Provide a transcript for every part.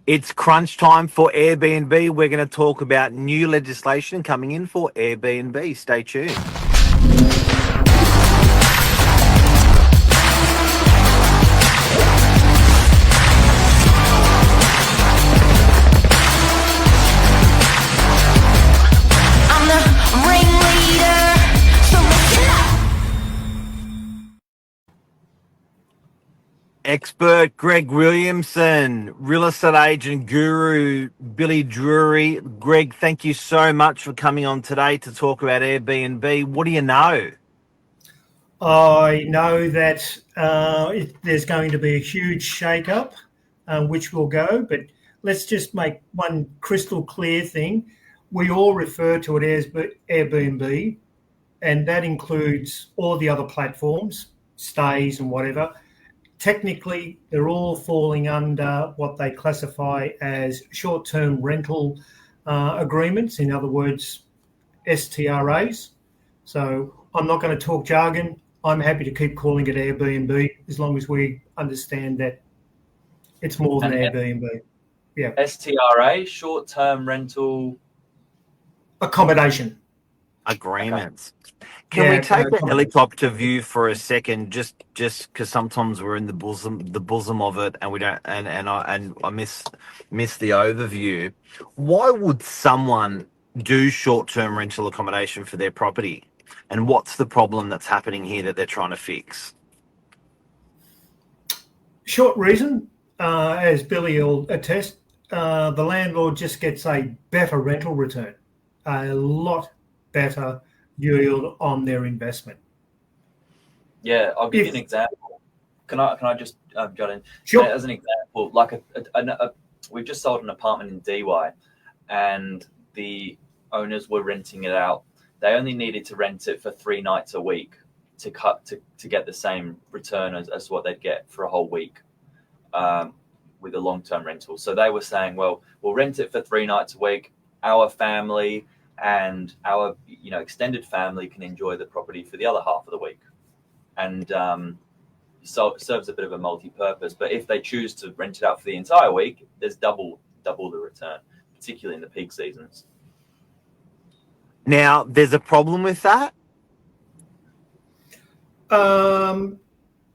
It's crunch time for Airbnb. We're going to talk about new legislation coming in for Airbnb. Stay tuned. I'm the ringleader, so listen up. Expert Greg Williamson, real estate agent guru Billy Drury. Greg, thank you so much for coming on today to talk about Airbnb. What do you know? I know that there's going to be a huge shake-up, which will go, but let's just make one crystal clear thing. We all refer to it as Airbnb, and that includes all the other platforms, stays and whatever. Technically, they're all falling under what they classify as short-term rental agreements, in other words, STRAs. So I'm not going to talk jargon. I'm happy to keep calling it Airbnb as long as we understand that it's more than Airbnb. Yeah. STRA, short-term rental Accommodation. Agreements. Can we take a helicopter view for a second, just because sometimes we're in the bosom of it, and we don't, and I miss the overview. Why would someone do short-term rental accommodation for their property, and what's the problem that's happening here that they're trying to fix? Short reason, as Billy will attest, the landlord just gets a better rental return, a lot better yield on their investment. Yeah, I'll give you an example. Can I just jot in? Sure. As an example, like we've just sold an apartment in DY, and the owners were renting it out. They only needed to rent it for 3 nights a week to get the same return as what they'd get for a whole week with a long-term rental. So they were saying, well, we'll rent it for 3 nights a week. Our family and our extended family can enjoy the property for the other half of the week, and so it serves a bit of a multi-purpose. But if they choose to rent it out for the entire week, there's double the return, particularly in the peak seasons. Now, there's a problem with that?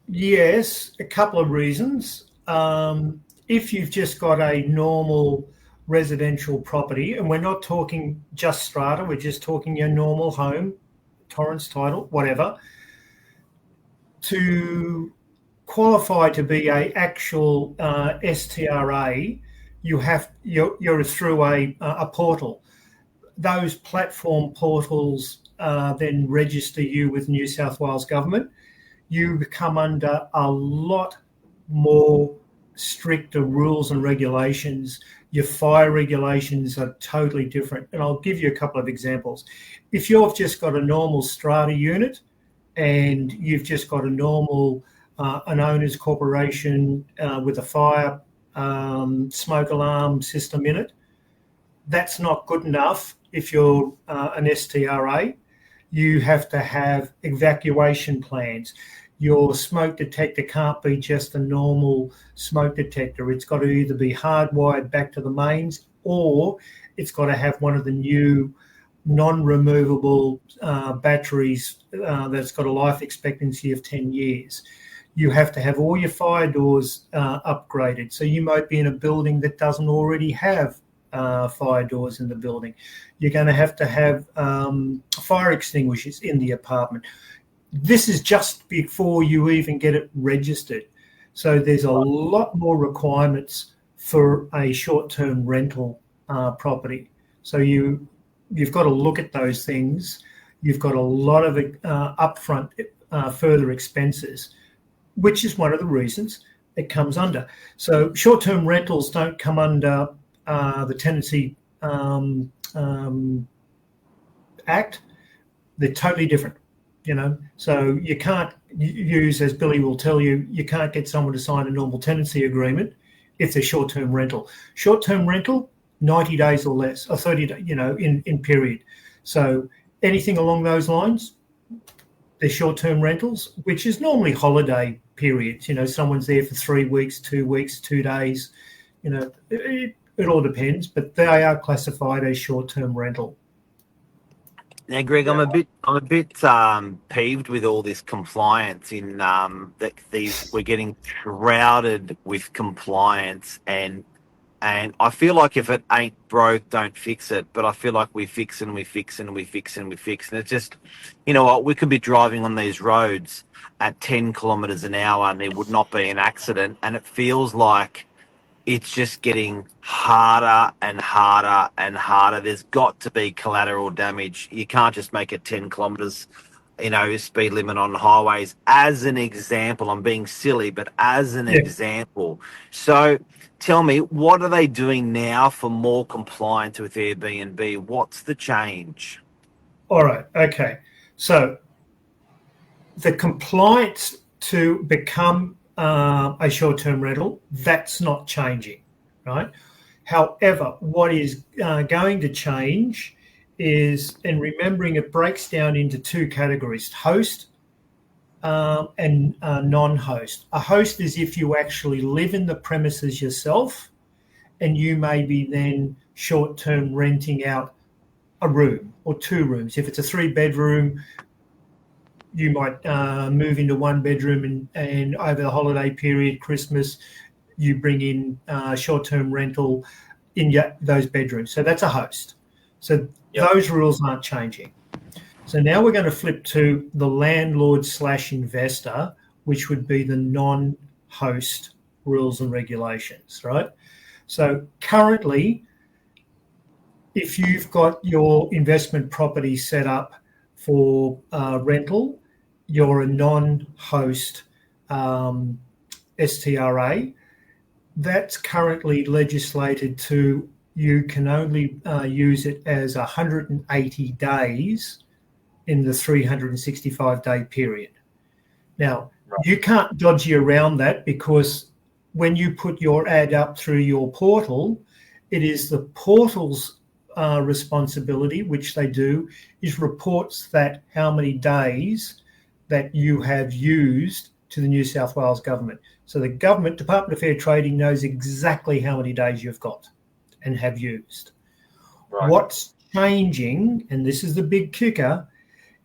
Yes, a couple of reasons. If you've just got a normal residential property, and we're not talking just strata, we're just talking your normal home, Torrance title, whatever, to qualify to be a actual STRA, you're through a portal. Those platform portals then register you with New South Wales government. You come under a lot more stricter rules and regulations. Your fire regulations are totally different. And I'll give you a couple of examples. If you've just got a normal strata unit and you've just got a normal an owner's corporation with a fire smoke alarm system in it, that's not good enough. If you're an STRA, you have to have evacuation plans. Your smoke detector can't be just a normal smoke detector. It's got to either be hardwired back to the mains, or it's got to have one of the new non-removable batteries that's got a life expectancy of 10 years. You have to have all your fire doors upgraded. So you might be in a building that doesn't already have fire doors in the building. You're going to have fire extinguishers in the apartment. This is just before you even get it registered. So there's a lot more requirements for a short-term rental property. So you've got to look at those things. You've got a lot of upfront further expenses, which is one of the reasons it comes under. So short-term rentals don't come under the Tenancy Act. They're totally different. So you can't use, as Billy will tell you, you can't get someone to sign a normal tenancy agreement if they're short-term rental. Short-term rental, 90 days or less, or 30 days, in period. So anything along those lines, they're short-term rentals, which is normally holiday periods. Someone's there for 3 weeks, 2 weeks, 2 days, It all depends, but they are classified as short-term rental. Now, Greg, I'm a bit peeved with all this compliance. We're getting shrouded with compliance, and I feel like if it ain't broke, don't fix it. But I feel like we fix and we fix and we fix and we fix, and it's just, you know what, we could be driving on these roads at 10 kilometres an hour, and there would not be an accident, and it feels like it's just getting harder and harder and harder. There's got to be collateral damage. You can't just make it 10 kilometres, speed limit on highways. As an example, I'm being silly, but as an example. So tell me, what are they doing now for more compliance with Airbnb? What's the change? All right. Okay. So the compliance to become a short-term rental, that's not changing, right? However, what is going to change is, and remembering it breaks down into two categories, host and non-host. A host is if you actually live in the premises yourself, and you may be then short-term renting out a room or two rooms. If it's a 3-bedroom, you might move into 1 bedroom and over the holiday period, Christmas, you bring in short-term rental in those bedrooms. So that's a host. So those rules aren't changing. So now we're going to flip to the landlord/investor, which would be the non-host rules and regulations, right? So currently, if you've got your investment property set up for rental, you're a non-host STRA. That's currently legislated to, you can only use it as 180 days in the 365-day period. Now, you can't dodgy around that, because when you put your ad up through your portal, it is the portal's responsibility, which they do, is reports that how many days that you have used to the New South Wales government. So the government, Department of Fair Trading, knows exactly how many days you've got and have used. Right. What's changing, and this is the big kicker,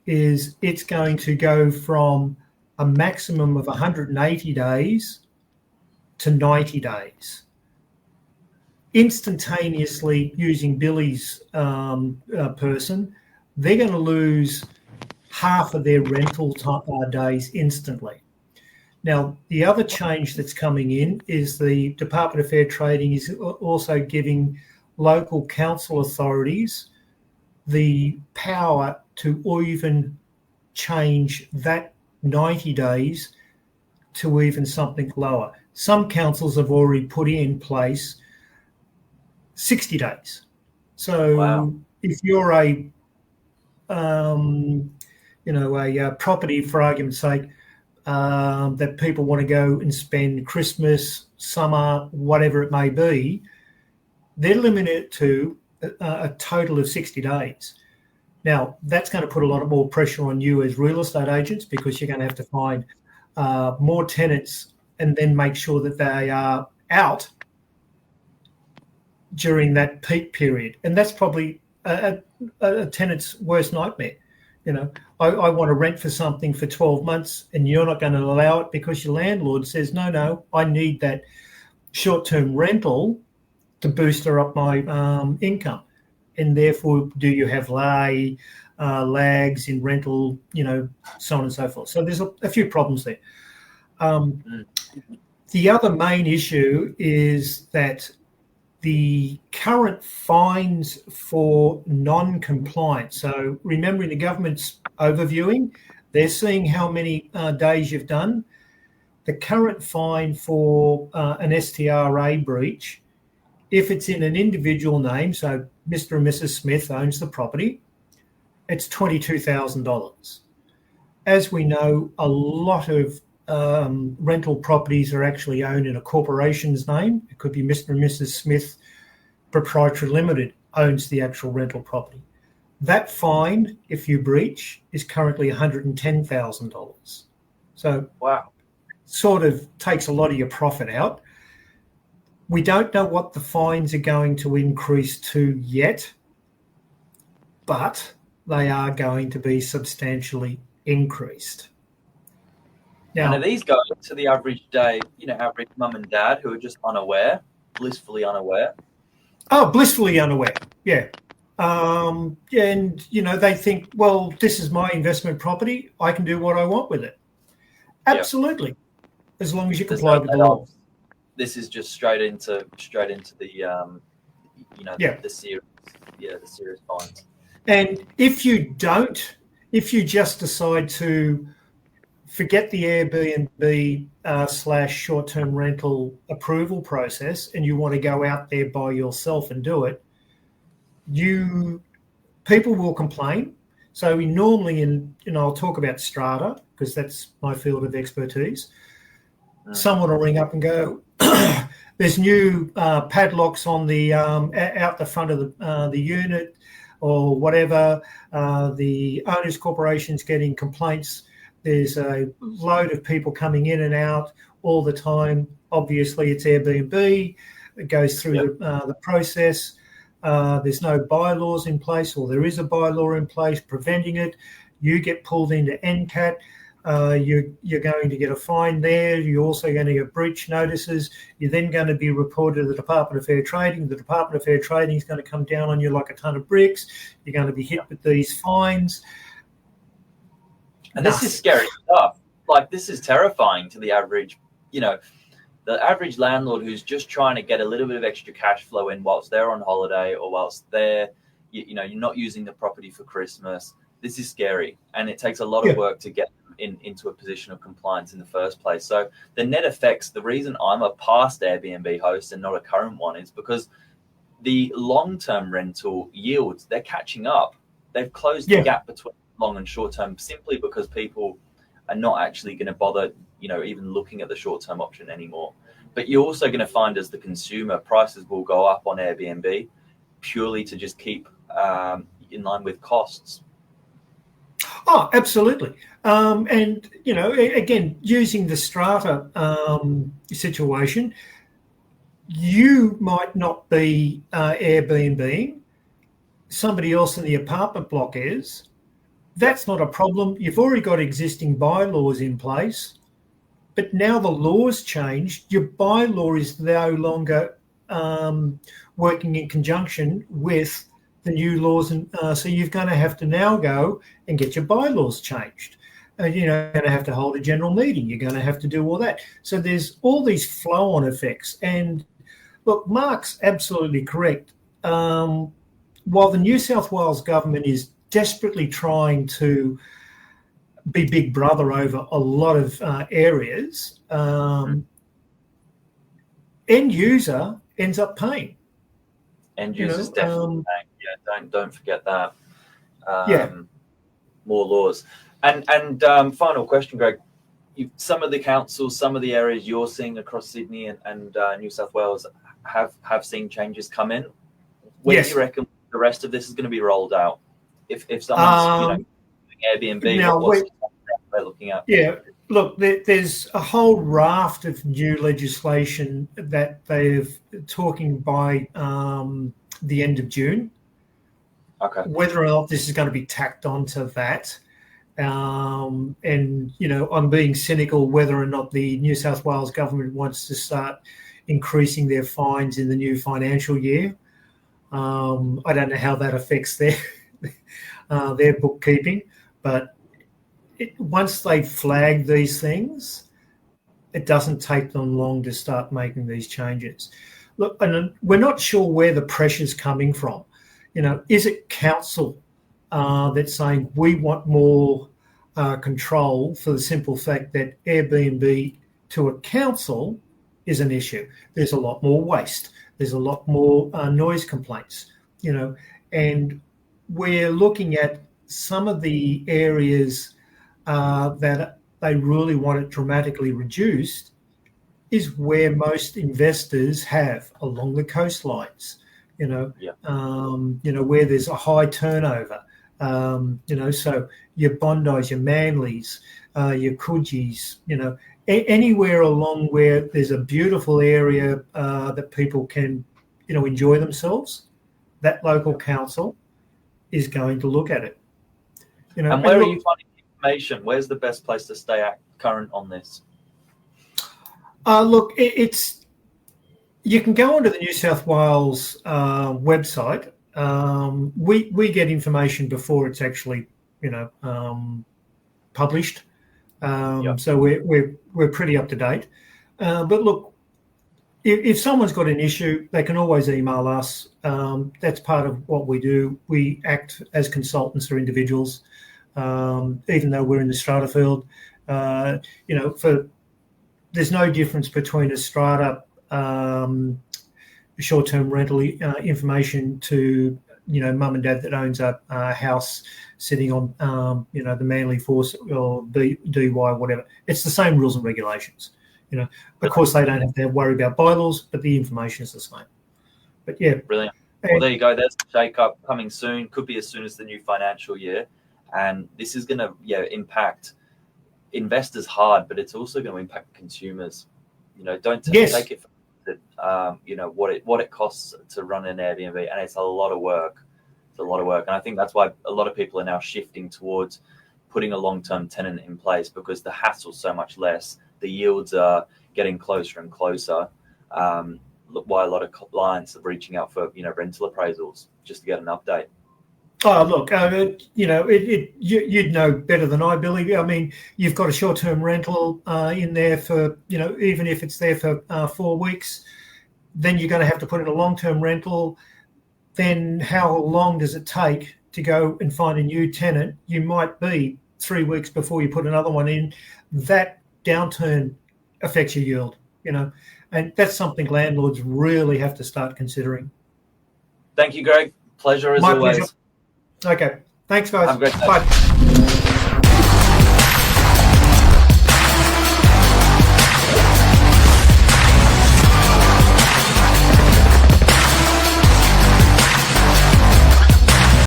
is it's going to go from a maximum of 180 days to 90 days. Instantaneously, using Billy's person, they're going to lose half of their rental days instantly. Now, the other change that's coming in is the Department of Fair Trading is also giving local council authorities the power to even change that 90 days to even something lower. Some councils have already put in place 60 days. So if you're a property, for argument's sake, that people want to go and spend Christmas, summer, whatever it may be, they're limited to a total of 60 days. Now, that's going to put a lot more pressure on you as real estate agents, because you're going to have to find more tenants and then make sure that they are out during that peak period. And that's probably a tenant's worst nightmare. I want to rent for something for 12 months and you're not going to allow it because your landlord says, no, I need that short-term rental to boost up my income. And therefore, do you have lags in rental, so on and so forth. So there's a few problems there. The other main issue is that the current fines for non-compliance. So remembering the government's overviewing, they're seeing how many days you've done. The current fine for an STRA breach, if it's in an individual name, so Mr. and Mrs. Smith owns the property, it's $22,000. As we know, a lot of rental properties are actually owned in a corporation's name. It could be Mr. and Mrs. Smith Proprietary Limited owns the actual rental property. That fine, if you breach, is currently $110,000. So sort of takes a lot of your profit out. We don't know what the fines are going to increase to yet, but they are going to be substantially increased. Now, and are these going to the average day, average mum and dad who are just unaware, blissfully unaware? Oh, blissfully unaware, yeah. And, they think, well, this is my investment property. I can do what I want with it. Absolutely. Yeah. As long as you comply with the law. This is just straight into the, the serious fines. And if you just decide to forget the Airbnb / short-term rental approval process and you want to go out there by yourself and do it, people will complain. So we normally, I'll talk about strata because that's my field of expertise. Someone will ring up and go, there's new padlocks on the out the front of the unit or whatever. The owners corporation's getting complaints. There's a load of people coming in and out all the time. Obviously, it's Airbnb. It goes through the process. There's no bylaws in place, or there is a bylaw in place preventing it. You get pulled into NCAT. You're going to get a fine there. You're also going to get breach notices. You're then going to be reported to the Department of Fair Trading. The Department of Fair Trading is going to come down on you like a ton of bricks. You're going to be hit with these fines. And this is scary stuff. Like, this is terrifying to the average, the average landlord who's just trying to get a little bit of extra cash flow in whilst they're on holiday or whilst they're, you're not using the property for Christmas. This is scary. And it takes a lot of work to get into a position of compliance in the first place. So the net effects, the reason I'm a past Airbnb host and not a current one is because the long-term rental yields, they're catching up. They've closed the gap between long and short term simply because people are not actually going to bother, even looking at the short term option anymore. But you're also going to find as the consumer, prices will go up on Airbnb purely to just keep in line with costs. Oh, absolutely. And, again, using the strata situation, you might not be Airbnb. Somebody else in the apartment block is. That's not a problem. You've already got existing bylaws in place, but now the law's changed. Your bylaw is no longer working in conjunction with the new laws, and so you're going to have to now go and get your bylaws changed. You're going to have to hold a general meeting. You're going to have to do all that. So there's all these flow-on effects. And look, Mark's absolutely correct. While the New South Wales government is desperately trying to be big brother over a lot of areas, end user ends up paying. End users definitely paying. Yeah, don't forget that. More laws. And final question, Greg. Some of the councils, some of the areas you're seeing across Sydney and New South Wales have seen changes come in. When do you reckon the rest of this is going to be rolled out? If someone's doing Airbnb, what's they're looking at? Yeah, look, there's a whole raft of new legislation that they're talking by the end of June. Okay. Whether or not this is going to be tacked onto that, and I'm being cynical whether or not the New South Wales government wants to start increasing their fines in the new financial year. I don't know how that affects their bookkeeping, but once they flag these things, it doesn't take them long to start making these changes. Look, and we're not sure where the pressure's coming from. Is it council that's saying we want more control for the simple fact that Airbnb to a council is an issue? There's a lot more waste. There's a lot more noise complaints, and we're looking at some of the areas that they really want it dramatically reduced is where most investors have along the coastlines, where there's a high turnover, so your Bondis, your Manlys, your Coogis, anywhere along where there's a beautiful area that people can, enjoy themselves, that local council is going to look at it. And where are you finding information? Where's the best place to stay current on this? Look, you can go onto the New South Wales website. We get information before it's actually, published. So we're pretty up to date. But look, if someone's got an issue, they can always email us. That's part of what we do. We act as consultants for individuals, even though we're in the strata field. There's no difference between a strata short-term rental information to mum and dad that owns a house sitting on the Manly Force or DY, whatever. It's the same rules and regulations. Of course they don't have to worry about bylaws, but the information is the same. But yeah, brilliant. Well, there you go. There's the shake-up coming soon. Could be as soon as the new financial year, and this is going to impact investors hard, but it's also going to impact consumers. Don't take it for what it costs to run an Airbnb, and it's a lot of work. It's a lot of work, and I think that's why a lot of people are now shifting towards putting a long-term tenant in place, because the hassle's so much less. The yields are getting closer and closer. Why a lot of clients are reaching out for rental appraisals just to get an update. Oh, look, you'd know better than I, Billy. I mean, you've got a short-term rental in there for, even if it's there for 4 weeks, then you're going to have to put in a long-term rental. Then how long does it take to go and find a new tenant? You might be 3 weeks before you put another one in. That downturn affects your yield, and that's something landlords really have to start considering. Thank you, Greg. Pleasure as always. Pleasure. Okay. Thanks, guys. Have a great day. Bye.